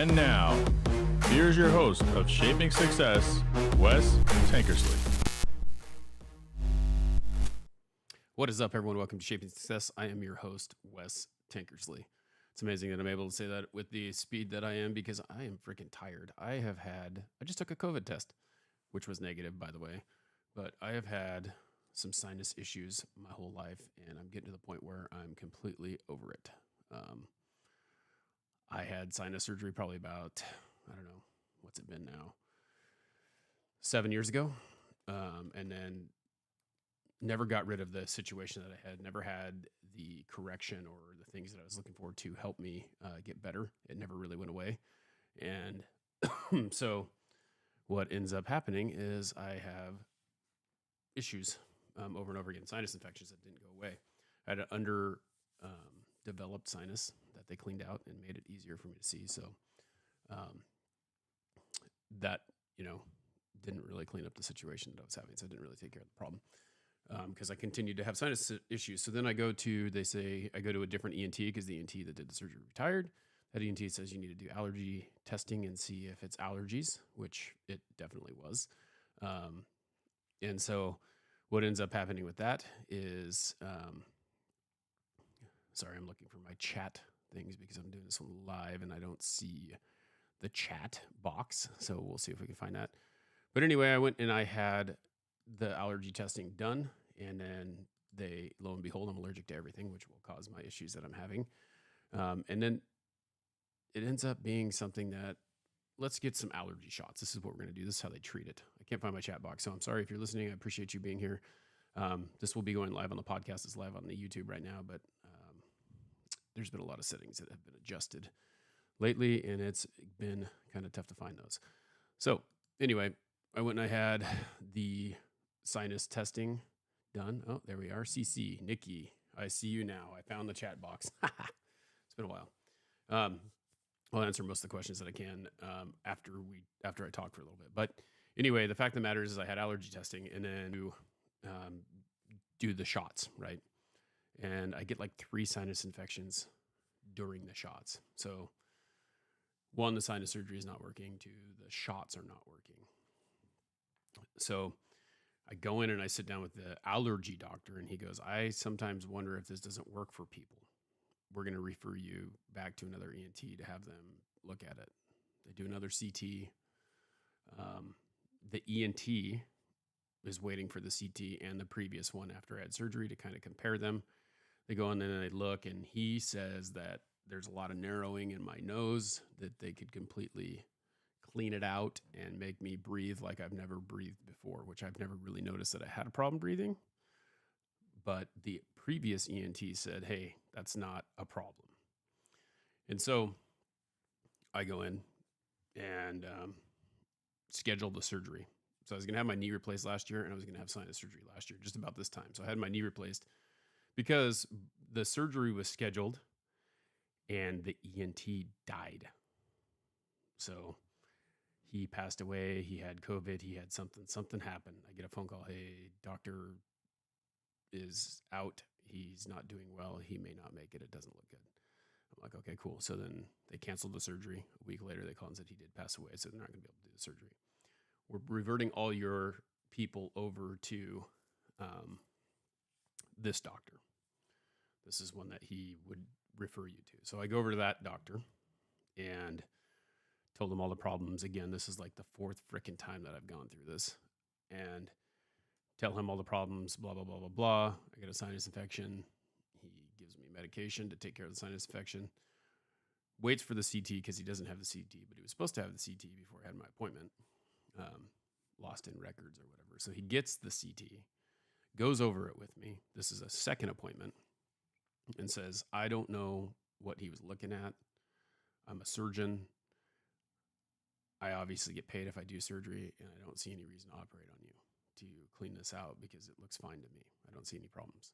And now, here's your host of Shaping Success, Wes Tankersley. What is up, everyone? Welcome to Shaping Success. I am your host, Wes Tankersley. It's amazing that I'm able to say that with the speed that I am because I am freaking tired. I just took a COVID test, which was negative, by the way, but I have had some sinus issues my whole life, and I'm getting to the point where I'm completely over it. I had sinus surgery probably about, I don't know, what's it been now? 7 years ago. And then never got rid of the situation that I had, never had the correction or the things that I was looking for to help me get better. It never really went away. And so what ends up happening is I have issues over and over again, sinus infections that didn't go away. I had an developed sinus that they cleaned out and made it easier for me to see. So that, didn't really clean up the situation that I was having. So I didn't really take care of the problem because I continued to have sinus issues. So then I go to a different ENT because the ENT that did the surgery retired. That ENT says you need to do allergy testing and see if it's allergies, which it definitely was. And so what ends up happening with that is, sorry, I'm looking for my chat things because I'm doing this one live and I don't see the chat box. So we'll see if we can find that. But anyway, I went and I had the allergy testing done. And then lo and behold, I'm allergic to everything, which will cause my issues that I'm having. And then it ends up being something that, let's get some allergy shots. This is what we're going to do. This is how they treat it. I can't find my chat box. So I'm sorry if you're listening. I appreciate you being here. This will be going live on the podcast. It's live on the YouTube right now, but there's been a lot of settings that have been adjusted lately, and it's been kind of tough to find those. So anyway, I went and I had the sinus testing done. Oh, there we are. CC, Nikki, I see you now. I found the chat box. It's been a while. I'll answer most of the questions that I can after I talk for a little bit. But anyway, the fact of the matter is I had allergy testing and then do the shots, right? And I get like 3 sinus infections during the shots. So 1, the sinus surgery is not working. 2, the shots are not working. So I go in and I sit down with the allergy doctor and he goes, I sometimes wonder if this doesn't work for people. We're going to refer you back to another ENT to have them look at it. They do another CT. The ENT is waiting for the CT and the previous one after I had surgery to kind of compare them. They go in and they look and he says that there's a lot of narrowing in my nose, that they could completely clean it out and make me breathe like I've never breathed before, which I've never really noticed that I had a problem breathing. But the previous ENT said, hey, that's not a problem. And so I go in and schedule the surgery. So I was going to have my knee replaced last year and I was going to have sinus surgery last year, just about this time. So I had my knee replaced because the surgery was scheduled and the ENT died. So he passed away. He had COVID. He had something happened. I get a phone call. Hey, doctor is out. He's not doing well. He may not make it. It doesn't look good. I'm like, okay, cool. So then they canceled the surgery. A week later, they called and said he did pass away. So they're not going to be able to do the surgery. We're reverting all your people over to this doctor. This is one that he would refer you to. So I go over to that doctor and told him all the problems. Again, this is like the 4th freaking time that I've gone through this. And tell him all the problems, blah, blah, blah, blah, blah. I get a sinus infection. He gives me medication to take care of the sinus infection. Waits for the CT because he doesn't have the CT, but he was supposed to have the CT before I had my appointment. Lost in records or whatever. So he gets the CT, goes over it with me. This is a second appointment and says, I don't know what he was looking at. I'm a surgeon. I obviously get paid if I do surgery, and I don't see any reason to operate on you to clean this out because it looks fine to me. I don't see any problems.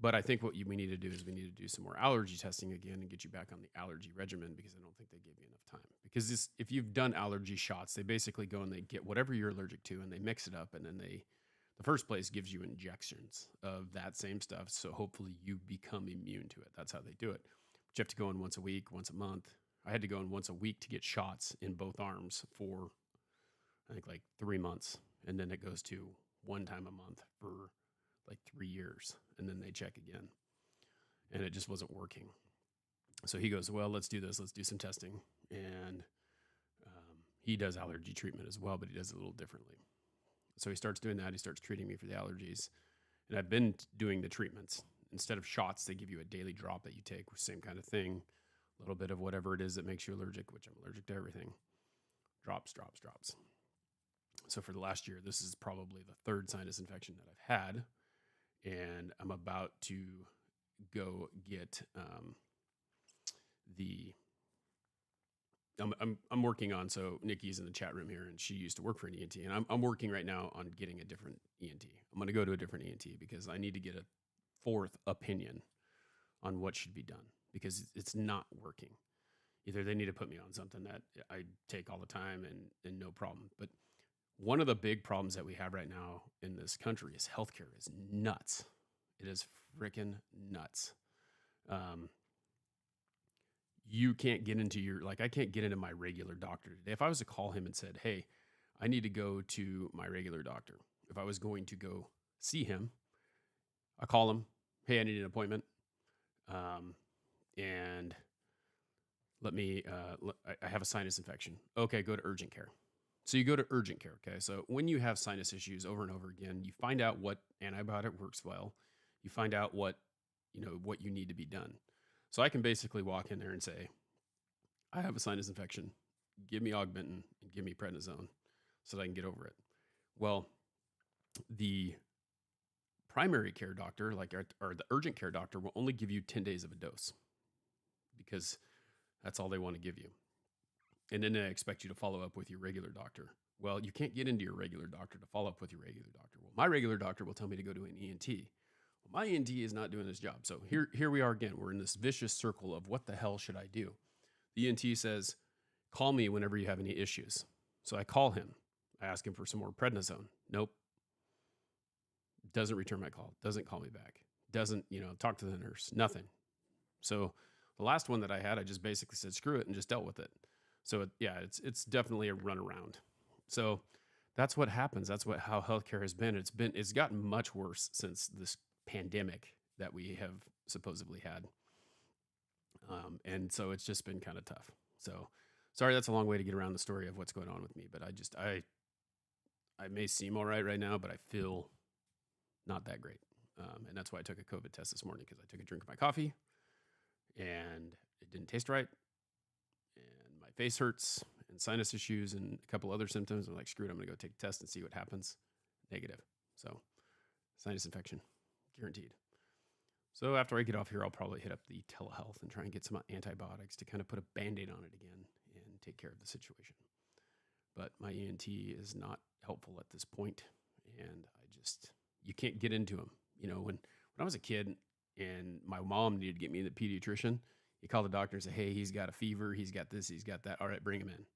But I think what we need to do is we need to do some more allergy testing again and get you back on the allergy regimen because I don't think they gave you enough time. Because if you've done allergy shots, they basically go and they get whatever you're allergic to and they mix it up and then the first place gives you injections of that same stuff. So hopefully you become immune to it. That's how they do it. But you have to go in once a week, once a month, I had to go in once a week to get shots in both arms for, I think, like 3 months. And then it goes to one time a month for like 3 years. And then they check again. And it just wasn't working. So he goes, well, let's do this. Let's do some testing. And he does allergy treatment as well, but he does it a little differently. So he starts doing that. He starts treating me for the allergies. And I've been doing the treatments. Instead of shots, they give you a daily drop that you take, same kind of thing. A little bit of whatever it is that makes you allergic, which I'm allergic to everything. Drops. So for the last year, this is probably the third sinus infection that I've had. And I'm about to go get I'm working on, so Nikki's in the chat room here, and she used to work for an ENT, and I'm working right now on getting a different ENT. I'm going to go to a different ENT because I need to get a fourth opinion on what should be done because it's not working. Either they need to put me on something that I take all the time and no problem. But one of the big problems that we have right now in this country is healthcare is nuts. It is freaking nuts. You can't get into I can't get into my regular doctor today. If I was to call him and said, hey, I need to go to my regular doctor. If I was going to go see him, I call him, hey, I need an appointment. And I have a sinus infection. Okay, go to urgent care. So you go to urgent care, okay? So when you have sinus issues over and over again, you find out what antibiotic works well. You find out what you need to be done. So I can basically walk in there and say, I have a sinus infection. Give me Augmentin and give me prednisone so that I can get over it. Well, the primary care doctor, or the urgent care doctor, will only give you 10 days of a dose because that's all they want to give you. And then they expect you to follow up with your regular doctor. Well, you can't get into your regular doctor to follow up with your regular doctor. Well, my regular doctor will tell me to go to an ENT. Well, my ENT is not doing this job. So here we are again. We're in this vicious circle of what the hell should I do? The ENT says, call me whenever you have any issues. So I call him. I ask him for some more prednisone. Nope. Doesn't return my call. Doesn't call me back. Doesn't, talk to the nurse. Nothing. So the last one that I had, I just basically said, screw it, and just dealt with it. So it's definitely a runaround. So that's what happens. That's how healthcare has been. It's gotten much worse since this pandemic that we have supposedly had. And so it's just been kind of tough. So sorry, that's a long way to get around the story of what's going on with me, but I may seem all right now, but I feel not that great. And that's why I took a COVID test this morning, because I took a drink of my coffee and it didn't taste right. And my face hurts and sinus issues and a couple other symptoms. I'm like, screw it, I'm going to go take a test and see what happens. Negative. So sinus infection, guaranteed. So after I get off here, I'll probably hit up the telehealth and try and get some antibiotics to kind of put a Band-Aid on it again and take care of the situation. But my ENT is not helpful at this point, and you can't get into them. When I was a kid and my mom needed to get me to the pediatrician, you call the doctor and say, hey, he's got a fever, he's got this, he's got that. All right, bring him in.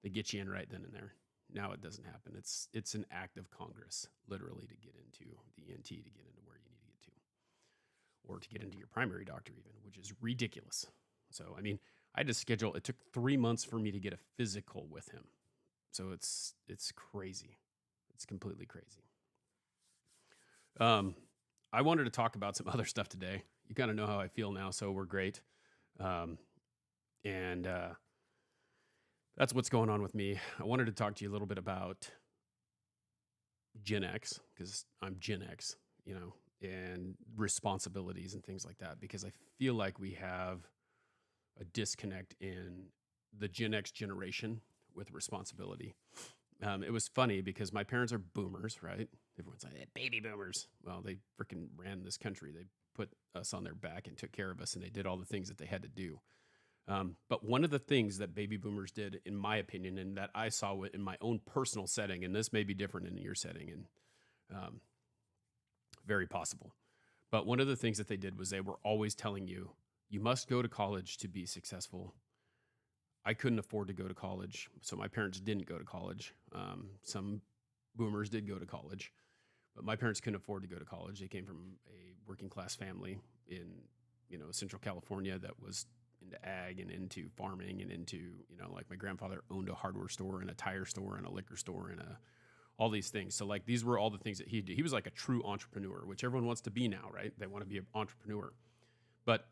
They get you in right then and there. Now it doesn't happen. It's an act of Congress, literally, to get into the ENT, to get into where you need to get to, or to get into your primary doctor even, which is ridiculous. So, I had to schedule, it took 3 months for me to get a physical with him. So it's crazy. It's completely crazy. I wanted to talk about some other stuff today. You kind of know how I feel now, so we're great. And that's what's going on with me. I wanted to talk to you a little bit about Gen X, because I'm Gen X, and responsibilities and things like that, because I feel like we have a disconnect in the Gen X generation with responsibility. It was funny because my parents are boomers, right? Everyone's like, baby boomers. Well, they freaking ran this country. They put us on their back and took care of us, and they did all the things that they had to do. But one of the things that baby boomers did, in my opinion, and that I saw in my own personal setting, and this may be different in your setting, and very possible. But one of the things that they did was they were always telling you, you must go to college to be successful. I couldn't afford to go to college, so my parents didn't go to college. Some boomers did go to college, but my parents couldn't afford to go to college. They came from a working class family in, Central California that was into ag and into farming and into, like my grandfather owned a hardware store and a tire store and a liquor store and all these things. So like these were all the things that he did. He was like a true entrepreneur, which everyone wants to be now, right? They want to be an entrepreneur. But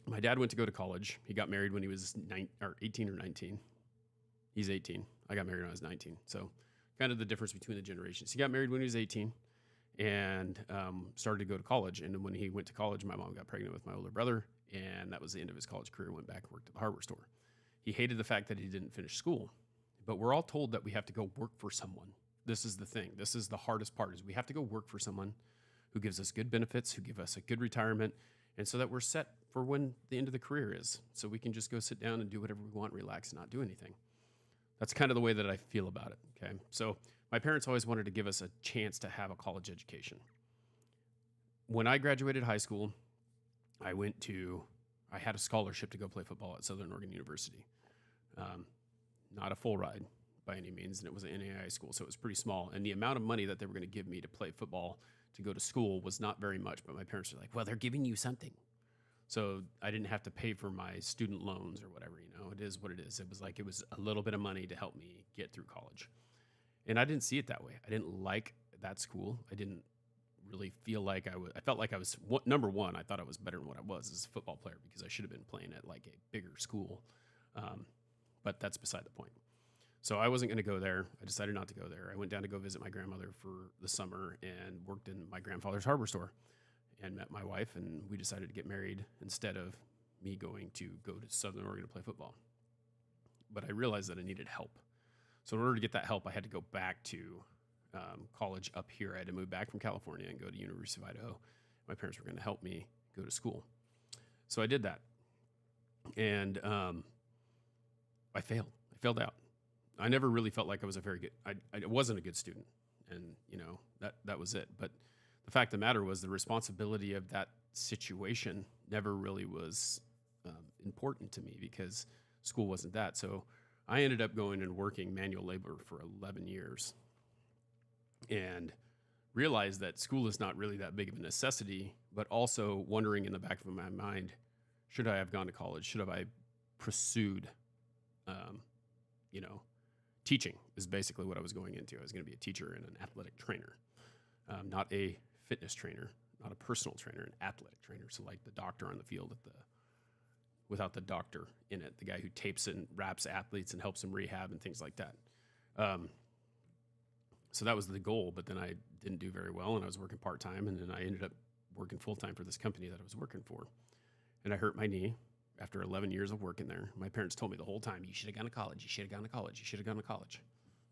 my dad went to go to college. He got married when he was 18 or 19. He's 18. I got married when I was 19. So kind of the difference between the generations. He got married when he was 18 and started to go to college. And then when he went to college, my mom got pregnant with my older brother. And that was the end of his college career. Went back and worked at the hardware store. He hated the fact that he didn't finish school. But we're all told that we have to go work for someone. This is the thing. This is the hardest part is we have to go work for someone who gives us good benefits, who give us a good retirement, and so that we're set for when the end of the career is. So we can just go sit down and do whatever we want, relax, and not do anything. That's kind of the way that I feel about it, okay? So my parents always wanted to give us a chance to have a college education. When I graduated high school, I had a scholarship to go play football at Southern Oregon University. Not a full ride by any means, and it was an NAIA school, so it was pretty small. And the amount of money that they were going to give me to play football to go to school was not very much, but my parents were like, well, they're giving you something. So I didn't have to pay for my student loans or whatever, it is what it is. It was a little bit of money to help me get through college. And I didn't see it that way. I didn't like that school. I didn't really feel like I felt like I was, number one, I thought I was better than what I was as a football player because I should have been playing at like a bigger school. But that's beside the point. So I wasn't going to go there. I decided not to go there. I went down to go visit my grandmother for the summer and worked in my grandfather's hardware store and met my wife, and we decided to get married instead of me going to go to Southern Oregon to play football. But I realized that I needed help. So in order to get that help, I had to go back to college up here. I had to move back from California and go to University of Idaho. My parents were going to help me go to school. So I did that. And I failed. I failed out. I never really felt like I was I wasn't a good student. And, that was it. But the fact of the matter was the responsibility of that situation never really was important to me because school wasn't that. So I ended up going and working manual labor for 11 years and realized that school is not really that big of a necessity, but also wondering in the back of my mind, should I have gone to college? Should have I pursued, teaching is basically what I was going into. I was going to be a teacher and an athletic trainer, not a fitness trainer, not a personal trainer, an athletic trainer. So like the doctor on the field without the doctor in it, the guy who tapes and wraps athletes and helps them rehab and things like that. So that was the goal, but then I didn't do very well and I was working part-time, and then I ended up working full-time for this company that I was working for. And I hurt my knee after 11 years of working there. My parents told me the whole time, you should have gone to college. You should have gone to college. You should have gone to college.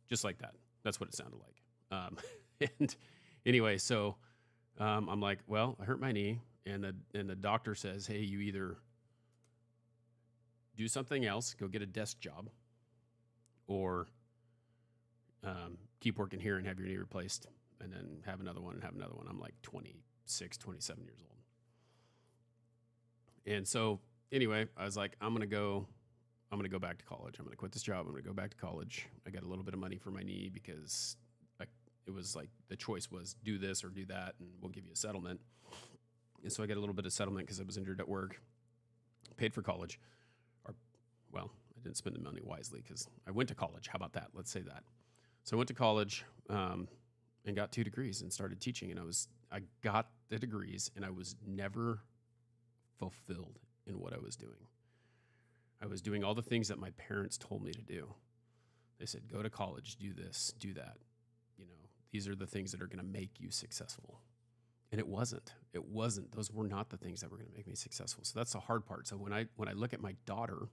Just like that. That's what it sounded like. And anyway, so I'm like, well, I hurt my knee. And the doctor says, hey, you either do something else, go get a desk job, or keep working here and have your knee replaced and then have another one and have another one. I'm like 26, 27 years old. And so anyway, I was like, I'm going to go back to college. I'm going to quit this job. I'm going to go back to college. I got a little bit of money for my knee because it was like the choice was do this or do that, and we'll give you a settlement. And so I got a little bit of settlement because I was injured at work, paid for college. I didn't spend the money wisely because I went to college. How about that? Let's say that. So I went to college and got 2 degrees and started teaching. And I got the degrees, and I was never fulfilled in what I was doing. I was doing all the things that my parents told me to do. They said, go to college, do this, do that. These are the things that are going to make you successful. And it wasn't. Those were not the things that were going to make me successful. So that's the hard part. So when I look at my daughter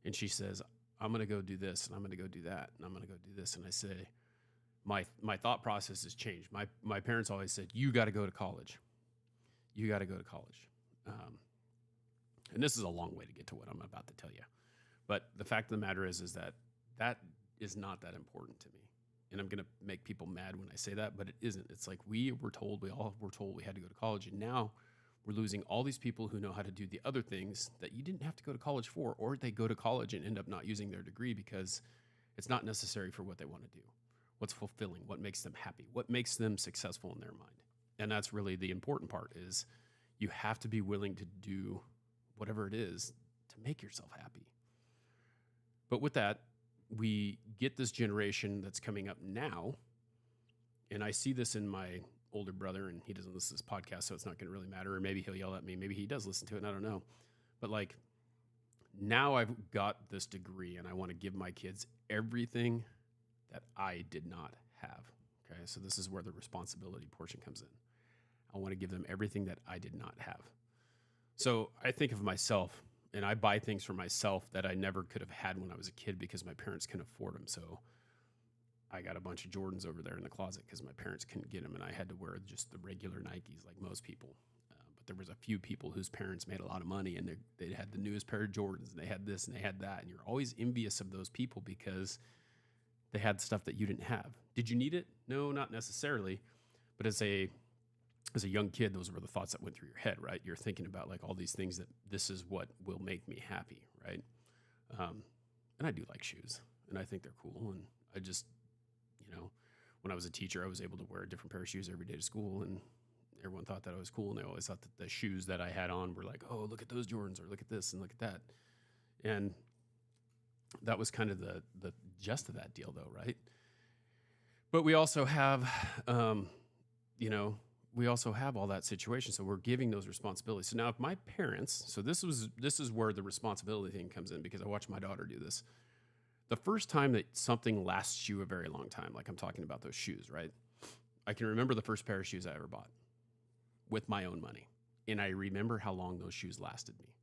and she says, I'm going to go do this and I'm going to go do that and I'm going to go do this, and I say, my thought process has changed. My parents always said, you got to go to college. You got to go to college. And this is a long way to get to what I'm about to tell you. But the fact of the matter is that is not that important to me. And I'm going to make people mad when I say that, but it isn't. It's like we all were told we had to go to college, and now we're losing all these people who know how to do the other things that you didn't have to go to college for, or they go to college and end up not using their degree because it's not necessary for what they want to do. What's fulfilling, what makes them happy, what makes them successful in their mind. And that's really the important part is you have to be willing to do whatever it is make yourself happy. But with that, we get this generation that's coming up now. And I see this in my older brother, and he doesn't listen to this podcast, so it's not going to really matter. Or maybe he'll yell at me. Maybe he does listen to it, and I don't know. But like, now I've got this degree, and I want to give my kids everything that I did not have. Okay, so this is where the responsibility portion comes in. I want to give them everything that I did not have. So I think of myself, and I buy things for myself that I never could have had when I was a kid because my parents couldn't afford them. So I got a bunch of Jordans over there in the closet because my parents couldn't get them, and I had to wear just the regular Nikes like most people. But there was a few people whose parents made a lot of money, and they had the newest pair of Jordans, and they had this and they had that, and you're always envious of those people because they had stuff that you didn't have. Did you need it? No, not necessarily. But as a young kid, those were the thoughts that went through your head, right? You're thinking about like all these things that this is what will make me happy, right? And I do like shoes, and I think they're cool. And I just, when I was a teacher, I was able to wear a different pair of shoes every day to school, and everyone thought that I was cool. And they always thought that the shoes that I had on were like, oh, look at those Jordans, or look at this and look at that. And that was kind of the gist of that deal, though, right? But we also have, we also have all that situation. So we're giving those responsibilities. So now if my parents, so this is where the responsibility thing comes in, because I watched my daughter do this. The first time that something lasts you a very long time, like I'm talking about those shoes, right? I can remember the first pair of shoes I ever bought with my own money. And I remember how long those shoes lasted me.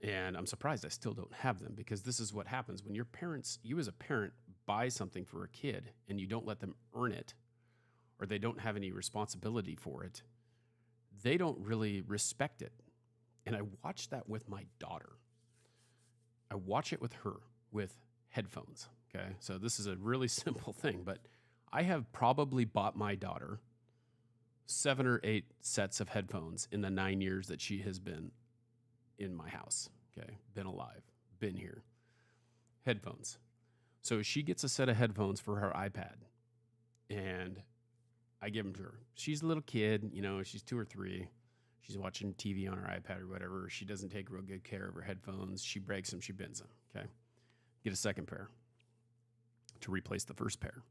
And I'm surprised I still don't have them, because this is what happens when you as a parent buy something for a kid and you don't let them earn it, or they don't have any responsibility for it. They don't really respect it. And I watch that with my daughter. I watch it with her with headphones. Okay. So this is a really simple thing, but I have probably bought my daughter 7 or 8 sets of headphones in the 9 years that she has been in my house. Okay. Been alive, been here. Headphones. So she gets a set of headphones for her iPad, and I give them to her. She's a little kid, she's 2 or 3. She's watching TV on her iPad or whatever. She doesn't take real good care of her headphones. She breaks them, she bends them. Okay. Get a second pair to replace the first pair.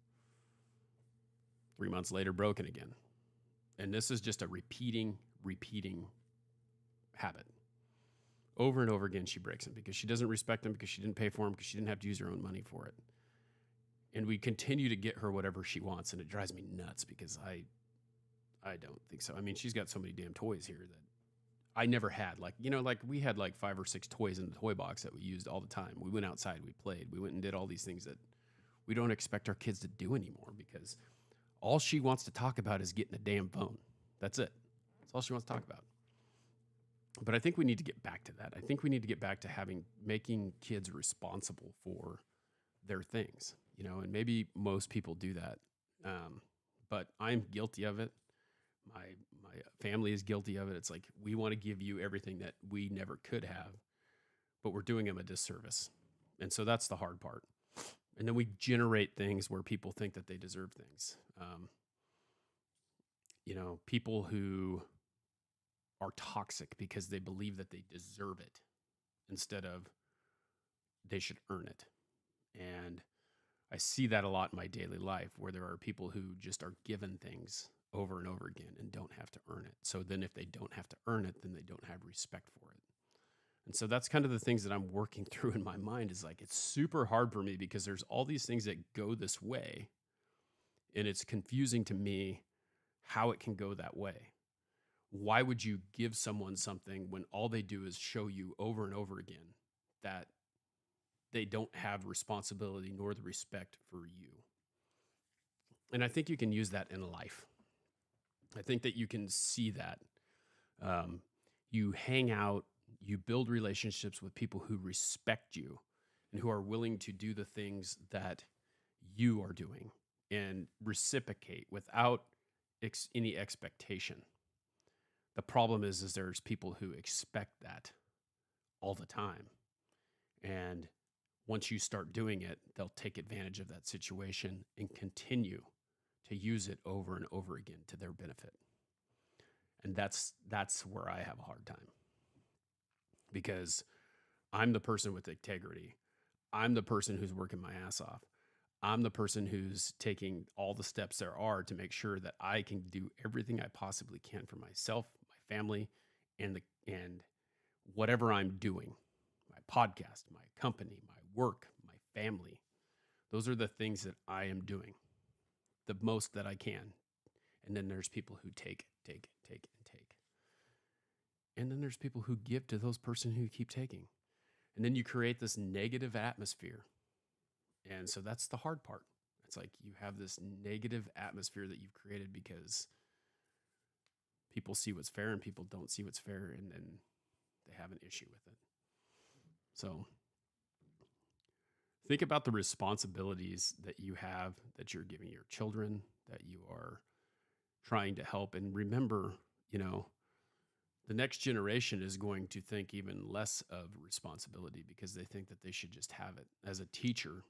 3 months later, broken again. And this is just a repeating habit. Over and over again, she breaks them because she doesn't respect them, because she didn't pay for them, because she didn't have to use her own money for it. And we continue to get her whatever she wants, and it drives me nuts because I don't think so. I mean, she's got so many damn toys here that I never had. Like we had like 5 or 6 toys in the toy box that we used all the time. We went outside, we played, we went and did all these things that we don't expect our kids to do anymore, because all she wants to talk about is getting a damn phone. That's it. That's all she wants to talk about. But I think we need to get back to that. I think we need to get back to making kids responsible for their things, and maybe most people do that. But I'm guilty of it. My family is guilty of it. It's like, we want to give you everything that we never could have, but we're doing them a disservice. And so that's the hard part. And then we generate things where people think that they deserve things. People who are toxic because they believe that they deserve it instead of they should earn it. And I see that a lot in my daily life, where there are people who just are given things over and over again and don't have to earn it. So then if they don't have to earn it, then they don't have respect for it. And so that's kind of the things that I'm working through in my mind, is like, it's super hard for me because there's all these things that go this way, and it's confusing to me how it can go that way. Why would you give someone something when all they do is show you over and over again that they don't have responsibility nor the respect for you? And I think you can use that in life. I think that you can see that. You hang out, you build relationships with people who respect you and who are willing to do the things that you are doing and reciprocate without any expectation. The problem is there's people who expect that all the time. And once you start doing it, they'll take advantage of that situation and continue to use it over and over again to their benefit. And that's where I have a hard time. because I'm the person with integrity. I'm the person who's working my ass off. I'm the person who's taking all the steps there are to make sure that I can do everything I possibly can for myself, my family, and whatever I'm doing, my podcast, my company, my work, my family. Those are the things that I am doing the most that I can. And then there's people who take, and take. And then there's people who give to those person who keep taking. And then you create this negative atmosphere. And so that's the hard part. It's like you have this negative atmosphere that you've created because people see what's fair and people don't see what's fair, and then they have an issue with it. So think about the responsibilities that you have, that you're giving your children, that you are trying to help. And remember, the next generation is going to think even less of responsibility because they think that they should just have it. As a teacher,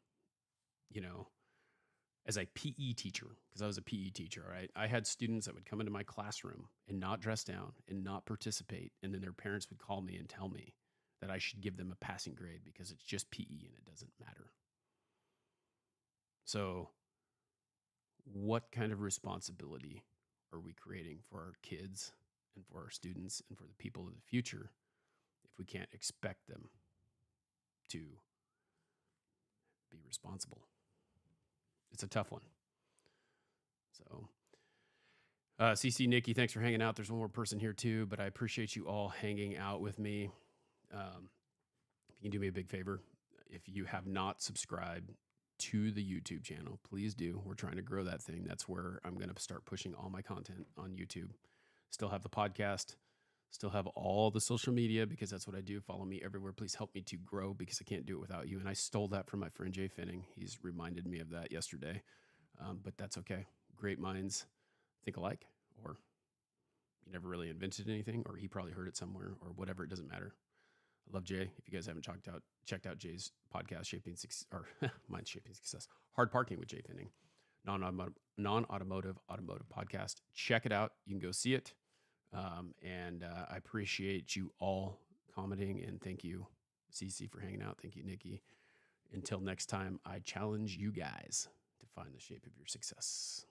as a PE teacher, because I was a PE teacher, right? I had students that would come into my classroom and not dress down and not participate. And then their parents would call me and tell me that I should give them a passing grade because it's just PE and it doesn't matter. So what kind of responsibility are we creating for our kids and for our students and for the people of the future if we can't expect them to be responsible? It's a tough one. So, CC, Nikki, thanks for hanging out. There's one more person here too, but I appreciate you all hanging out with me. If you can do me a big favor, if you have not subscribed to the YouTube channel, please do. We're trying to grow that thing. That's where I'm going to start pushing all my content on YouTube. Still have the podcast, still have all the social media because that's what I do. Follow me everywhere. Please help me to grow because I can't do it without you. And I stole that from my friend Jay Finning. He's reminded me of that yesterday, but that's okay. Great minds think alike, or you never really invented anything, or he probably heard it somewhere, or whatever. It doesn't matter. I love Jay. If you guys haven't checked out Jay's podcast, mine's Shaping Success, Hard Parking with Jay Finning, non-automotive podcast. Check it out. You can go see it. And I appreciate you all commenting, and thank you, CC, for hanging out. Thank you, Nikki. Until next time, I challenge you guys to find the shape of your success.